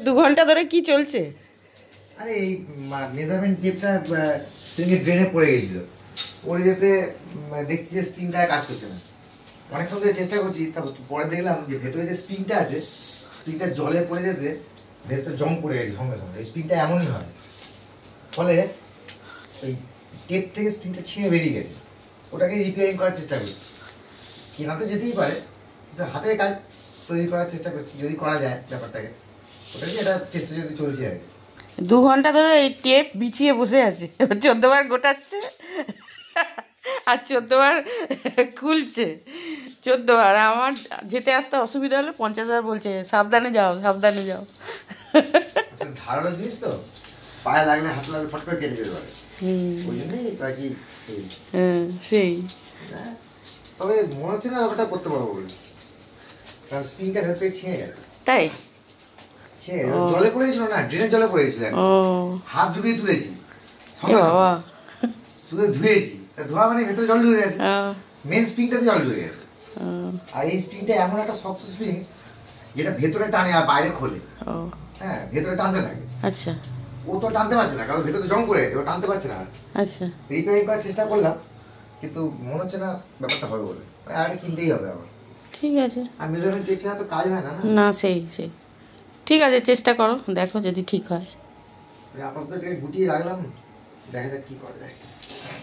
2 ঘন্টা ধরে কি চলছে? আরে এই মেজারমেন্ট টেপটা সিঙ্গে ড্রেনে পড়ে গেছিল, পড়ে যেতে দেখছি যে স্প্রিংটা কাজ করছে না। অনেকক্ষণ ধরে চেষ্টা করছি, তারপর পরে দেখলাম যে ভেতরে যে স্প্রিংটা আছে, স্প্রিংটা জলে পড়ে যেতে ভেতরে জং পড়ে গেছে সঙ্গে সঙ্গে। এই স্প্রিংটা এমনই হয়, ফলে ওই টেপ থেকে স্প্রিংটা ছিঁড়ে বেরিয়ে গেছে। ওটাকে রিপেয়ারিং করার চেষ্টা করছি, কেনা তো যেতেই পারে, কিন্তু হাতের কাজ তৈরি করার চেষ্টা করছি যদি করা যায় ব্যাপারটাকে। ওটাকে এটা চেষ্টা যদি চলছে আর কি। 2 ঘন্টা ধরে এই টেপ বিছিয়ে বসে আছে, 14বার গোটাচ্ছে আর 14বার খুলছে। 14বার। আমার যেতে আসতে অসুবিধা হলে 50বার বলছে সাবধানে যাও, সাবধানে যাও। ধারালো জিনিস তো, পায়ে লাগলে হাত লাগলে ফট করে কেটে যেতে পারে, ওই জন্যই আর কি। হ্যাঁ সেই। তবে মনে হচ্ছে না ব্যাপারটা করতে পারবো বলে, কারণ স্প্রিংটা ভেতর থেকে ছিঁড়ে গেছে। তাই? ছিঁড়ে জলে পড়ে গেছিল না, ড্রেনের জলে পড়ে গেছিল। হাত ডুবিয়ে তুলেছি, বাবা শুধু ধুয়েছি, ধোয়া মানে ভেতরে জল ঢুকে গেছে, মেন স্প্রিংটাতে জল ঢুকে গেছে। আর এই স্প্রিংটা এমন একটা সফট স্প্রিং যেটা ভেতরে টানে আর বাইরে খোলে। হ্যাঁ, ভেতরে টানতে থাকে। আচ্ছা। ও তো টানতে পারছে না, কারণ ভেতরে জং পড়ে গেছে, ও টানতে পারছে না। আচ্ছা। রিপেয়ারিং করার চেষ্টা করলাম, কিন্তু মনে হচ্ছে না ব্যাপারটা হবে বলে। আরে কিনতেই হবে আমার। ঠিক আছে। আর মেজারমেন্ট টেপ ছাড়া তো কাজ হয় না। না সেই সেই। ঠিক আছে, চেষ্টা করো, দেখো যদি ঠিক হয়। আপাতত এটাকে গুটিয়ে রাখলাম, দেখা যাক কি করা যায়।